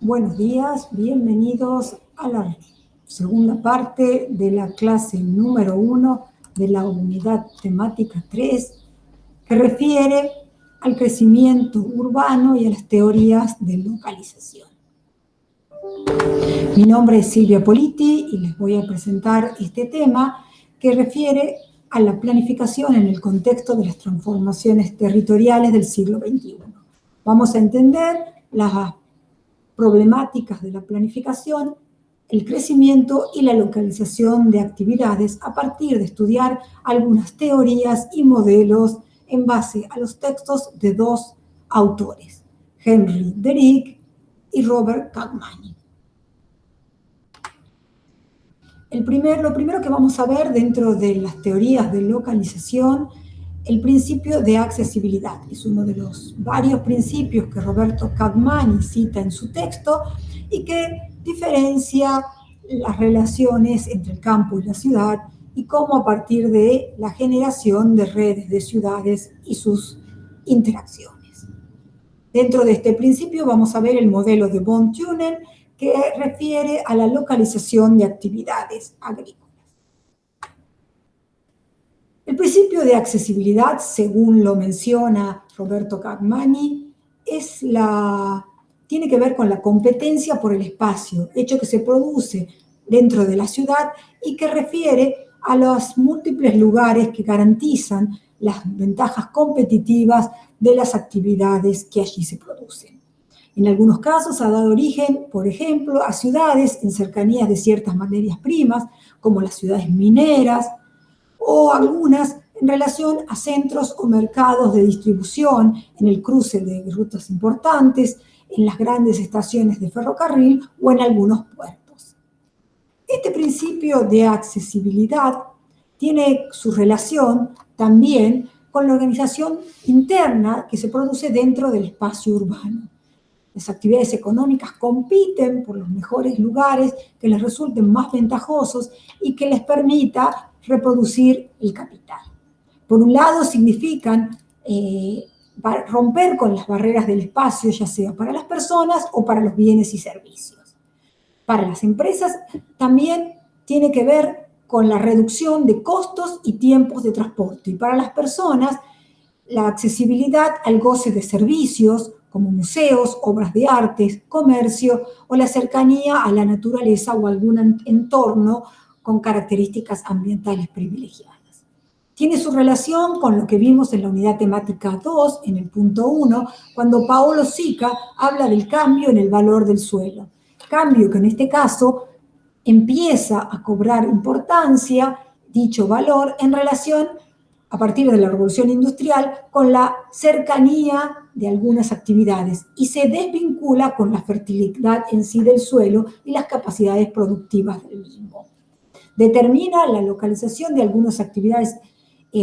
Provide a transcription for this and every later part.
Buenos días, bienvenidos a la segunda parte de la clase número 1 de la unidad temática 3, que refiere al crecimiento urbano y a las teorías de localización. Mi nombre es Silvia Politi y les voy a presentar este tema que refiere a la planificación en el contexto de las transformaciones territoriales del siglo XXI. Vamos a entender las problemáticas de la planificación, el crecimiento y la localización de actividades a partir de estudiar algunas teorías y modelos en base a los textos de dos autores, Henry Derick y Robert Cagmani. Lo primero que vamos a ver dentro de las teorías de localización, el principio de accesibilidad. Es uno de los varios principios que Roberto Cagmani cita en su texto y que diferencia las relaciones entre el campo y la ciudad y cómo a partir de la generación de redes de ciudades y sus interacciones. Dentro de este principio vamos a ver el modelo de von Thunen, que refiere a la localización de actividades agrícolas. El principio de accesibilidad, según lo menciona Roberto Cagmani, tiene que ver con la competencia por el espacio, hecho que se produce dentro de la ciudad y que refiere a los múltiples lugares que garantizan las ventajas competitivas de las actividades que allí se producen. En algunos casos ha dado origen, por ejemplo, a ciudades en cercanías de ciertas materias primas, como las ciudades mineras, o algunas en relación a centros o mercados de distribución en el cruce de rutas importantes, en las grandes estaciones de ferrocarril o en algunos puertos. Este principio de accesibilidad tiene su relación también con la organización interna que se produce dentro del espacio urbano. Las actividades económicas compiten por los mejores lugares que les resulten más ventajosos y que les permita reproducir el capital. Por un lado, significan romper con las barreras del espacio, ya sea para las personas o para los bienes y servicios. Para las empresas también tiene que ver con la reducción de costos y tiempos de transporte. Y para las personas, la accesibilidad al goce de servicios, como museos, obras de arte, comercio o la cercanía a la naturaleza o algún entorno con características ambientales privilegiadas. Tiene su relación con lo que vimos en la unidad temática 2, en el punto 1, cuando Paolo Sica habla del cambio en el valor del suelo. Cambio que en este caso empieza a cobrar importancia, dicho valor, en relación a partir de la revolución industrial, con la cercanía de algunas actividades y se desvincula con la fertilidad en sí del suelo y las capacidades productivas del mismo. Determina la localización de algunas actividades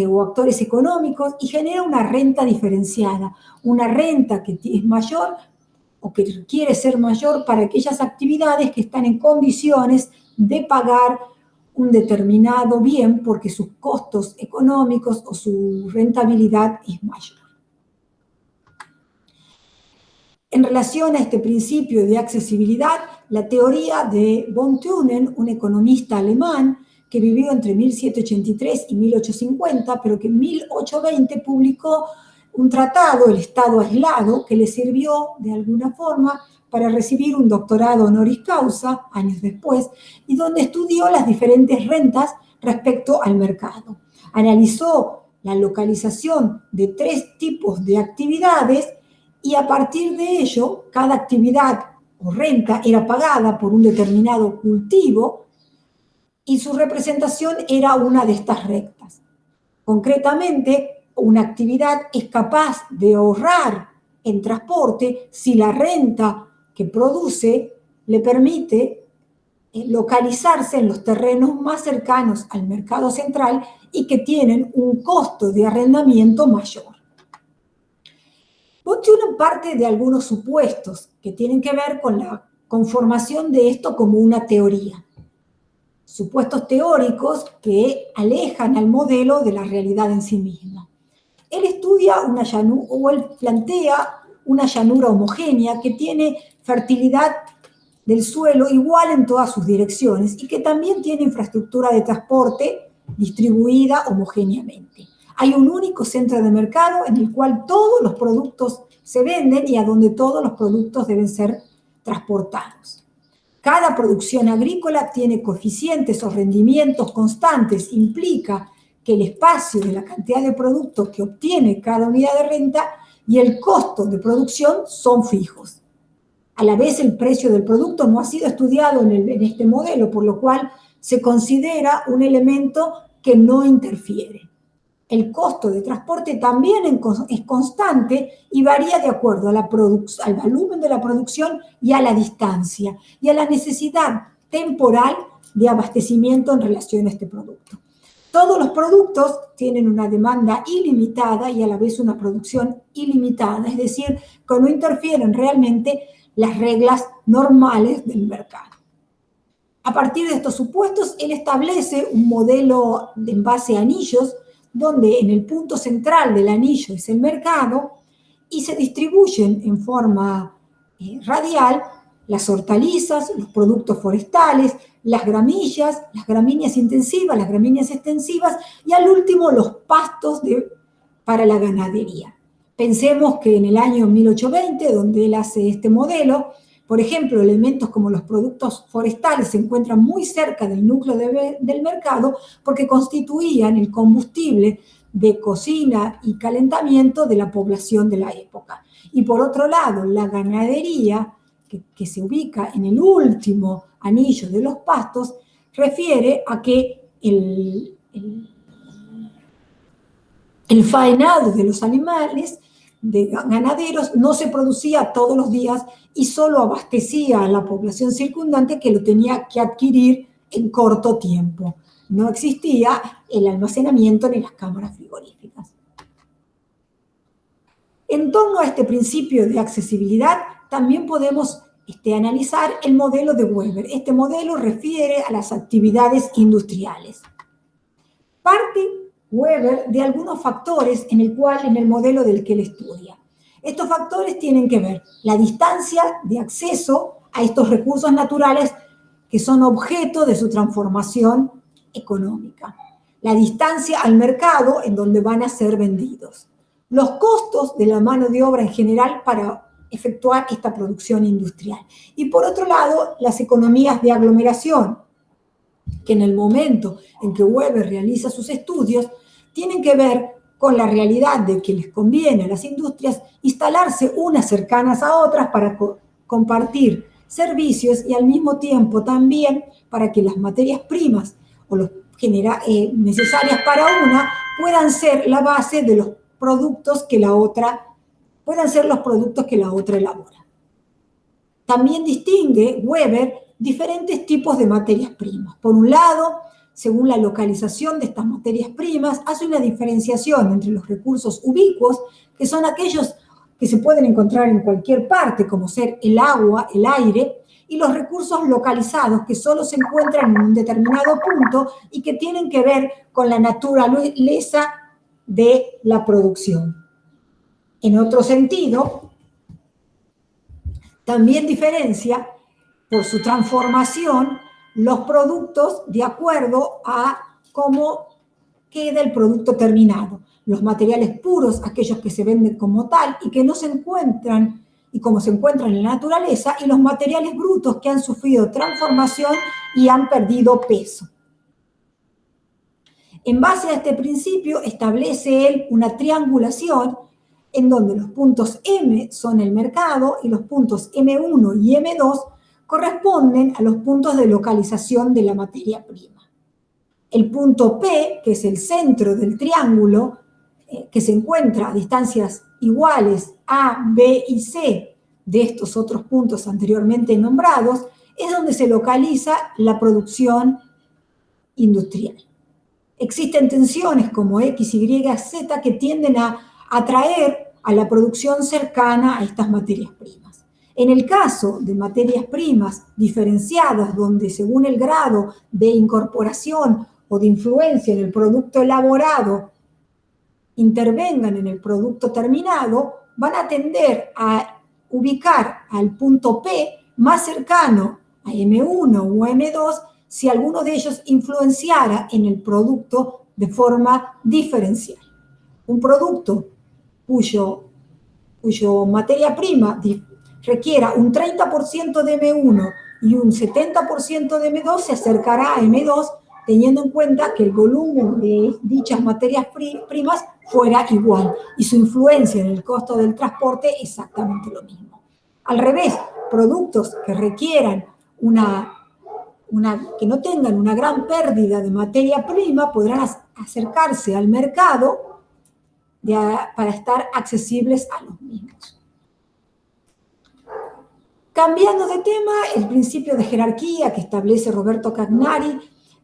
o actores económicos y genera una renta diferenciada, una renta que es mayor o que requiere ser mayor para aquellas actividades que están en condiciones de pagar un determinado bien porque sus costos económicos o su rentabilidad es mayor. En relación a este principio de accesibilidad, la teoría de von Thunen, un economista alemán que vivió entre 1783 y 1850, pero que en 1820 publicó un tratado, El Estado Aislado, que le sirvió de alguna forma para recibir un doctorado honoris causa años después, y donde estudió las diferentes rentas respecto al mercado. Analizó la localización de 3 tipos de actividades y a partir de ello, cada actividad o renta era pagada por un determinado cultivo y su representación era una de estas rentas. Concretamente, una actividad es capaz de ahorrar en transporte si la renta que produce le permite localizarse en los terrenos más cercanos al mercado central y que tienen un costo de arrendamiento mayor. Von Thunen parte de algunos supuestos que tienen que ver con la conformación de esto como una teoría. Supuestos teóricos que alejan al modelo de la realidad en sí misma. Él estudia él plantea una llanura homogénea que tiene fertilidad del suelo igual en todas sus direcciones y que también tiene infraestructura de transporte distribuida homogéneamente. Hay un único centro de mercado en el cual todos los productos se venden y a donde todos los productos deben ser transportados. Cada producción agrícola tiene coeficientes o rendimientos constantes, implica que el espacio de la cantidad de productos que obtiene cada unidad de renta y el costo de producción son fijos. A la vez, el precio del producto no ha sido estudiado en este modelo, por lo cual se considera un elemento que no interfiere. El costo de transporte también es constante y varía de acuerdo a al volumen de la producción y a la distancia y a la necesidad temporal de abastecimiento en relación a este producto. Todos los productos tienen una demanda ilimitada y a la vez una producción ilimitada, es decir, que no interfieren realmente las reglas normales del mercado. A partir de estos supuestos, él establece un modelo en base a anillos, donde en el punto central del anillo es el mercado y se distribuyen en forma radial las hortalizas, los productos forestales, las gramíneas intensivas, las gramíneas extensivas y al último los pastos para la ganadería. Pensemos que en el año 1820, donde él hace este modelo, por ejemplo, elementos como los productos forestales se encuentran muy cerca del núcleo del mercado porque constituían el combustible de cocina y calentamiento de la población de la época. Y por otro lado, la ganadería, que se ubica en el último anillo de los pastos, refiere a que el faenado de los animales de ganaderos no se producía todos los días y solo abastecía a la población circundante que lo tenía que adquirir en corto tiempo. No existía el almacenamiento ni las cámaras frigoríficas. En torno a este principio de accesibilidad, también podemos analizar el modelo de Weber. Este modelo refiere a las actividades industriales. Parte Weber de algunos factores en el modelo del que él estudia. Estos factores tienen que ver la distancia de acceso a estos recursos naturales que son objeto de su transformación económica, la distancia al mercado en donde van a ser vendidos, los costos de la mano de obra en general para efectuar esta producción industrial y por otro lado las economías de aglomeración, que en el momento en que Weber realiza sus estudios tienen que ver con la realidad de que les conviene a las industrias instalarse unas cercanas a otras para compartir servicios y al mismo tiempo también para que las materias primas o los necesarias para una puedan ser la base de los productos que la otra elabora. También distingue Weber diferentes tipos de materias primas. Por un lado, según la localización de estas materias primas, hace una diferenciación entre los recursos ubicuos, que son aquellos que se pueden encontrar en cualquier parte, como ser el agua, el aire, y los recursos localizados, que solo se encuentran en un determinado punto y que tienen que ver con la naturaleza de la producción. En otro sentido, también diferencia por su transformación los productos de acuerdo a cómo queda el producto terminado. Los materiales puros, aquellos que se venden como tal y que no se encuentran, y como se encuentran en la naturaleza, y los materiales brutos que han sufrido transformación y han perdido peso. En base a este principio establece él una triangulación en donde los puntos M son el mercado y los puntos M1 y M2 corresponden a los puntos de localización de la materia prima. El punto P, que es el centro del triángulo, que se encuentra a distancias iguales A, B y C de estos otros puntos anteriormente nombrados, es donde se localiza la producción industrial. Existen tensiones como X, Y, Z que tienden a atraer a la producción cercana a estas materias primas. En el caso de materias primas diferenciadas, donde según el grado de incorporación o de influencia en el producto elaborado intervengan en el producto terminado, van a tender a ubicar al punto P más cercano a M1 o M2 si alguno de ellos influenciara en el producto de forma diferencial. Un producto cuyo materia prima requiera un 30% de M1 y un 70% de M2 se acercará a M2 teniendo en cuenta que el volumen de dichas materias primas fuera igual y su influencia en el costo del transporte exactamente lo mismo. Al revés, productos que requieran que no tengan una gran pérdida de materia prima podrán acercarse al mercado para estar accesibles a los mismos. Cambiando de tema, el principio de jerarquía que establece Roberto Cagnari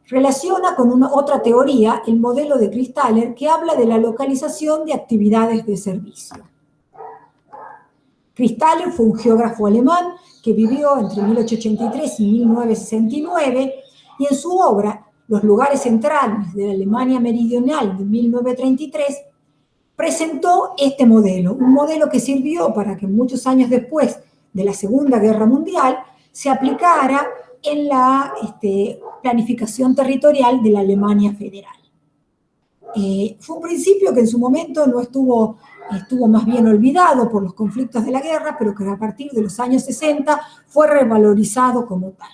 relaciona con otra teoría, el modelo de Kristaller, que habla de la localización de actividades de servicio. Kristaller fue un geógrafo alemán que vivió entre 1883 y 1969 y en su obra Los lugares centrales de la Alemania meridional de 1933 presentó este modelo, un modelo que sirvió para que muchos años después de la Segunda Guerra Mundial se aplicara en la planificación territorial de la Alemania federal. Fue un principio que en su momento no estuvo más bien olvidado por los conflictos de la guerra, pero que a partir de los años 60 fue revalorizado como tal.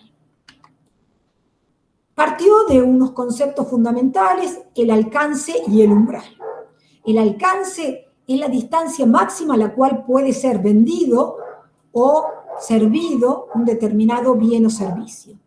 Partió de unos conceptos fundamentales, el alcance y el umbral. El alcance es la distancia máxima a la cual puede ser vendido o servido un determinado bien o servicio.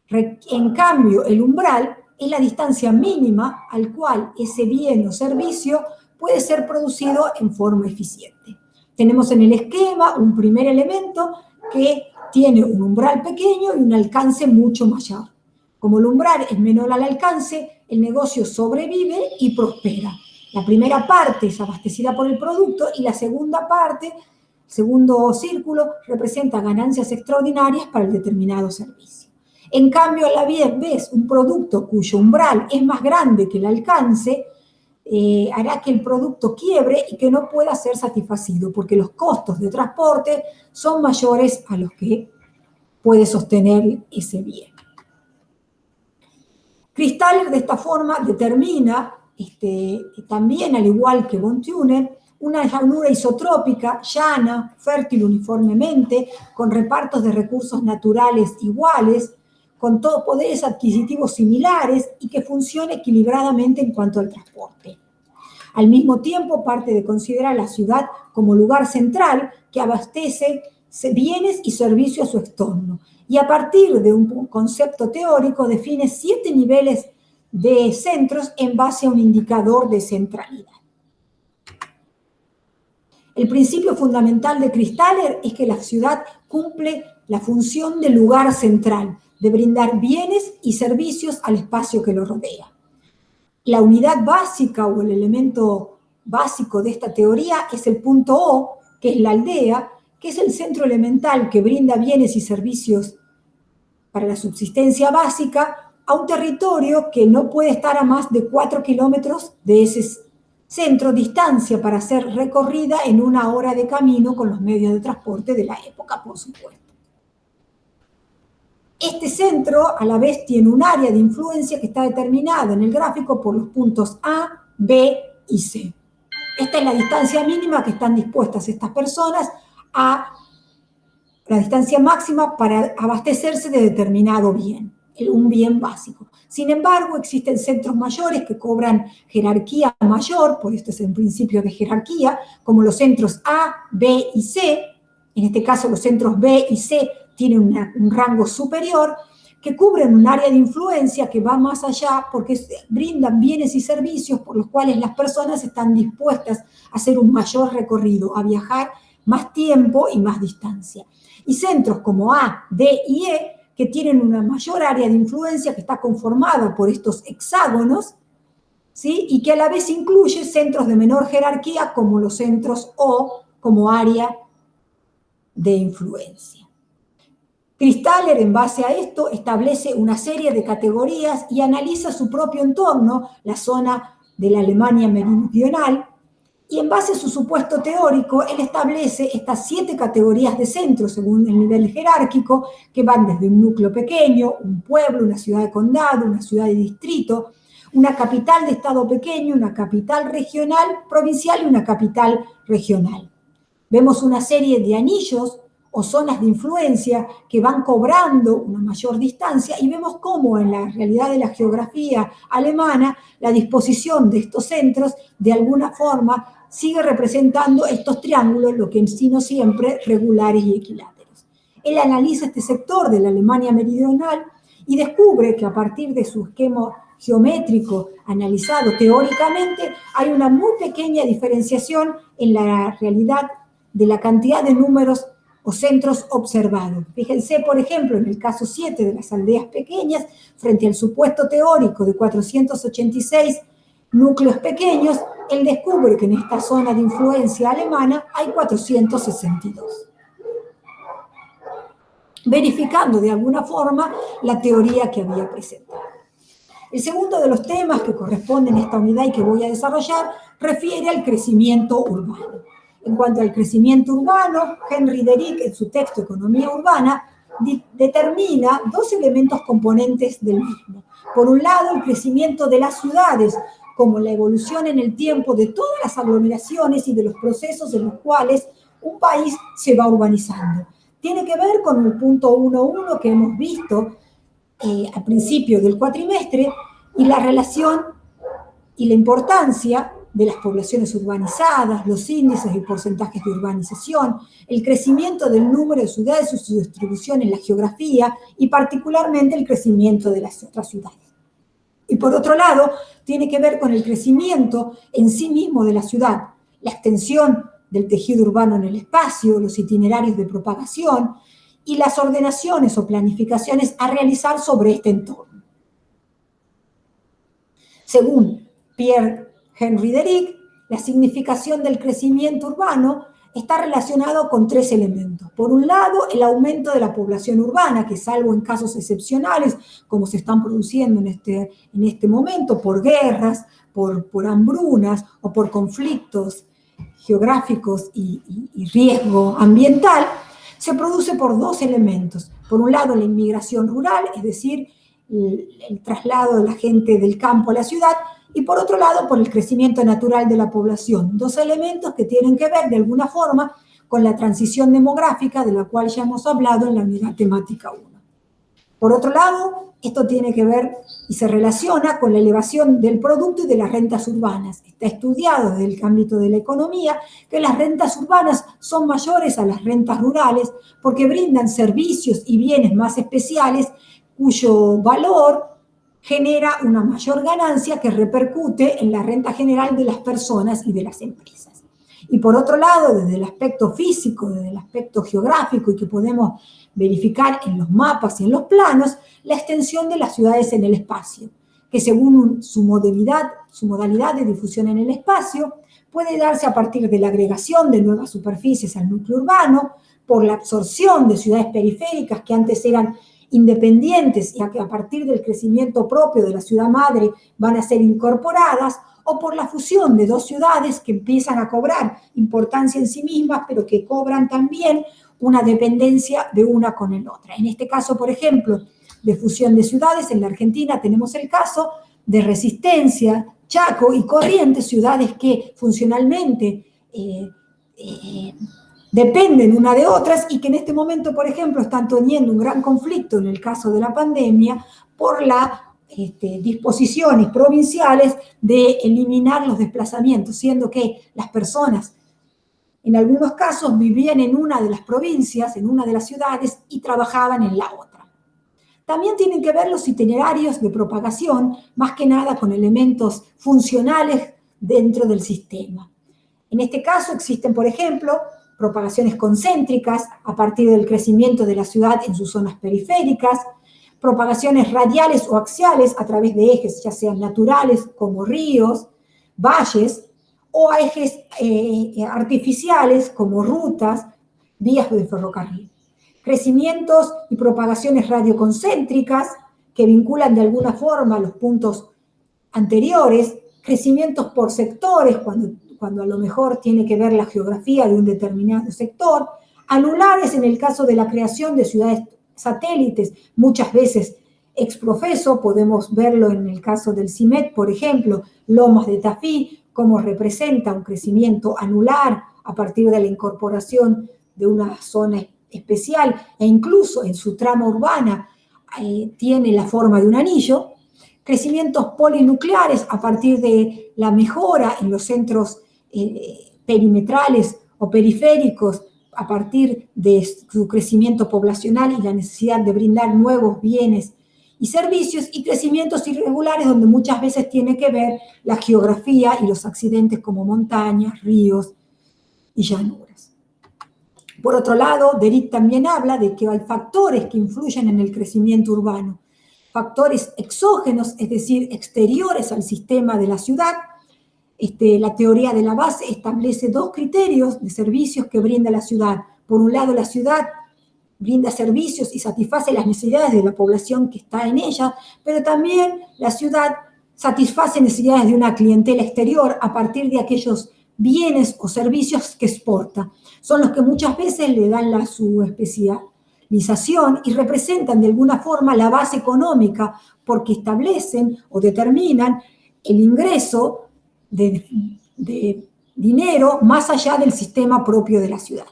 En cambio, el umbral es la distancia mínima al cual ese bien o servicio puede ser producido en forma eficiente. Tenemos en el esquema un primer elemento que tiene un umbral pequeño y un alcance mucho mayor. Como el umbral es menor al alcance, el negocio sobrevive y prospera. La primera parte es abastecida por el producto y la segunda parte, segundo círculo, representa ganancias extraordinarias para el determinado servicio. En cambio, a la vez, un producto cuyo umbral es más grande que el alcance hará que el producto quiebre y que no pueda ser satisfacido, porque los costos de transporte son mayores a los que puede sostener ese bien. Kristaller de esta forma determina, también al igual que von Thüner, una llanura isotrópica, llana, fértil uniformemente, con repartos de recursos naturales iguales, con todos poderes adquisitivos similares y que funcione equilibradamente en cuanto al transporte. Al mismo tiempo, parte de considerar la ciudad como lugar central que abastece bienes y servicios a su entorno. Y a partir de un concepto teórico define 7 niveles de centros en base a un indicador de centralidad. El principio fundamental de Kristaller es que la ciudad cumple la función de lugar central, de brindar bienes y servicios al espacio que lo rodea. La unidad básica o el elemento básico de esta teoría es el punto O, que es la aldea, que es el centro elemental que brinda bienes y servicios para la subsistencia básica a un territorio que no puede estar a más de 4 kilómetros de ese centro, distancia para ser recorrida en 1 hora de camino con los medios de transporte de la época, por supuesto. Este centro, a la vez, tiene un área de influencia que está determinada en el gráfico por los puntos A, B y C. Esta es la distancia mínima que están dispuestas estas personas a la distancia máxima para abastecerse de determinado bien, un bien básico. Sin embargo, existen centros mayores que cobran jerarquía mayor, por esto es el principio de jerarquía, como los centros A, B y C. En este caso, los centros B y C tienen un rango superior, que cubren un área de influencia que va más allá porque brindan bienes y servicios por los cuales las personas están dispuestas a hacer un mayor recorrido, a viajar más tiempo y más distancia. Y centros como A, D y E, que tienen una mayor área de influencia que está conformada por estos hexágonos, ¿sí? Y que a la vez incluye centros de menor jerarquía como los centros O como área de influencia. Kristaller, en base a esto, establece una serie de categorías y analiza su propio entorno, la zona de la Alemania meridional, Y en base a su supuesto teórico, él establece estas 7 categorías de centro según el nivel jerárquico, que van desde un núcleo pequeño, un pueblo, una ciudad de condado, una ciudad de distrito, una capital de estado pequeño, una capital regional, provincial y una capital regional. Vemos una serie de anillos o zonas de influencia que van cobrando una mayor distancia y vemos cómo en la realidad de la geografía alemana la disposición de estos centros de alguna forma sigue representando estos triángulos, lo que en sí no siempre regulares y equiláteros. Él analiza este sector de la Alemania meridional y descubre que a partir de su esquema geométrico analizado teóricamente hay una muy pequeña diferenciación en la realidad de la cantidad de números o centros observados. Fíjense, por ejemplo, en el caso 7 de las aldeas pequeñas, frente al supuesto teórico de 486 núcleos pequeños, él descubre que en esta zona de influencia alemana hay 462. Verificando de alguna forma la teoría que había presentado. El segundo de los temas que corresponden a esta unidad y que voy a desarrollar refiere al crecimiento urbano. En cuanto al crecimiento urbano, Henry Derick, en su texto Economía Urbana, determina 2 elementos componentes del mismo. Por un lado, el crecimiento de las ciudades, como la evolución en el tiempo de todas las aglomeraciones y de los procesos en los cuales un país se va urbanizando. Tiene que ver con el punto 1.1 que hemos visto al principio del cuatrimestre y la relación y la importancia de las poblaciones urbanizadas, los índices y porcentajes de urbanización, el crecimiento del número de ciudades y su distribución en la geografía y particularmente el crecimiento de las otras ciudades. Y por otro lado, tiene que ver con el crecimiento en sí mismo de la ciudad, la extensión del tejido urbano en el espacio, los itinerarios de propagación y las ordenaciones o planificaciones a realizar sobre este entorno. Según Pierre Henry Derick, la significación del crecimiento urbano está relacionado con 3 elementos. Por un lado, el aumento de la población urbana, que salvo en casos excepcionales, como se están produciendo en este momento, por guerras, por hambrunas o por conflictos geográficos y riesgo ambiental, se produce por 2 elementos. Por un lado, la inmigración rural, es decir, el traslado de la gente del campo a la ciudad, y por otro lado, por el crecimiento natural de la población. 2 elementos que tienen que ver de alguna forma con la transición demográfica de la cual ya hemos hablado en la unidad temática 1. Por otro lado, esto tiene que ver y se relaciona con la elevación del producto y de las rentas urbanas. Está estudiado desde el ámbito de la economía que las rentas urbanas son mayores a las rentas rurales porque brindan servicios y bienes más especiales cuyo valor genera una mayor ganancia que repercute en la renta general de las personas y de las empresas. Y por otro lado, desde el aspecto físico, desde el aspecto geográfico y que podemos verificar en los mapas y en los planos, la extensión de las ciudades en el espacio, que según su modalidad de difusión en el espacio, puede darse a partir de la agregación de nuevas superficies al núcleo urbano, por la absorción de ciudades periféricas que antes eran independientes y que a partir del crecimiento propio de la ciudad madre van a ser incorporadas, o por la fusión de 2 ciudades que empiezan a cobrar importancia en sí mismas, pero que cobran también una dependencia de una con la otra. En este caso, por ejemplo, de fusión de ciudades, en la Argentina tenemos el caso de Resistencia, Chaco y Corrientes, ciudades que funcionalmente dependen una de otras y que en este momento, por ejemplo, están teniendo un gran conflicto en el caso de la pandemia por las disposiciones provinciales de eliminar los desplazamientos, siendo que las personas en algunos casos vivían en una de las provincias, en una de las ciudades y trabajaban en la otra. También tienen que ver los itinerarios de propagación, más que nada con elementos funcionales dentro del sistema. En este caso existen, por ejemplo, propagaciones concéntricas a partir del crecimiento de la ciudad en sus zonas periféricas, propagaciones radiales o axiales a través de ejes, ya sean naturales como ríos, valles, o a ejes artificiales como rutas, vías de ferrocarril. Crecimientos y propagaciones radioconcéntricas que vinculan de alguna forma los puntos anteriores, crecimientos por sectores, cuando a lo mejor tiene que ver la geografía de un determinado sector, anulares en el caso de la creación de ciudades satélites, muchas veces ex profeso, podemos verlo en el caso del CIMET, por ejemplo, Lomas de Tafí, cómo representa un crecimiento anular a partir de la incorporación de una zona especial, e incluso en su trama urbana tiene la forma de un anillo. Crecimientos polinucleares a partir de la mejora en los centros perimetrales o periféricos a partir de su crecimiento poblacional y la necesidad de brindar nuevos bienes y servicios, y crecimientos irregulares donde muchas veces tiene que ver la geografía y los accidentes como montañas, ríos y llanuras. Por otro lado, Derrida también habla de que hay factores que influyen en el crecimiento urbano, factores exógenos, es decir, exteriores al sistema de la ciudad. La teoría de la base establece dos criterios de servicios que brinda la ciudad. Por un lado, la ciudad brinda servicios y satisface las necesidades de la población que está en ella, pero también la ciudad satisface necesidades de una clientela exterior a partir de aquellos bienes o servicios que exporta. Son los que muchas veces le dan su especialización y representan de alguna forma la base económica porque establecen o determinan el ingreso de dinero más allá del sistema propio de la ciudad.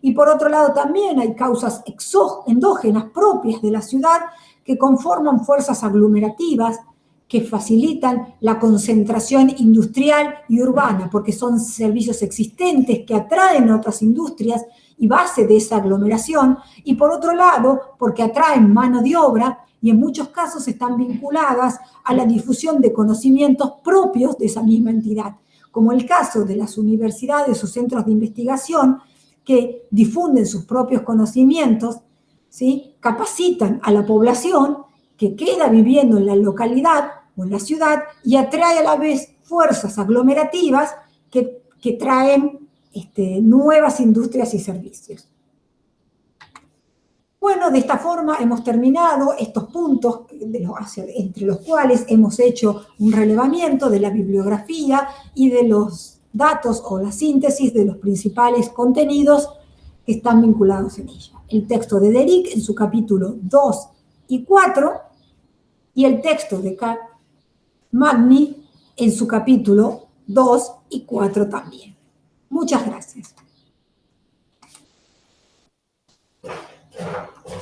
Y por otro lado también hay causas endógenas propias de la ciudad que conforman fuerzas aglomerativas que facilitan la concentración industrial y urbana, porque son servicios existentes que atraen a otras industrias y base de esa aglomeración, y por otro lado, porque atraen mano de obra y en muchos casos están vinculadas a la difusión de conocimientos propios de esa misma entidad, como el caso de las universidades o centros de investigación que difunden sus propios conocimientos, ¿sí? Capacitan a la población que queda viviendo en la localidad o en la ciudad y atrae a la vez fuerzas aglomerativas que traen nuevas industrias y servicios. Bueno, de esta forma hemos terminado estos puntos entre los cuales hemos hecho un relevamiento de la bibliografía y de los datos o la síntesis de los principales contenidos que están vinculados en ella. El texto de Derrida en su capítulo 2 y 4 y el texto de Magni en su capítulo 2 y 4 también. Muchas gracias.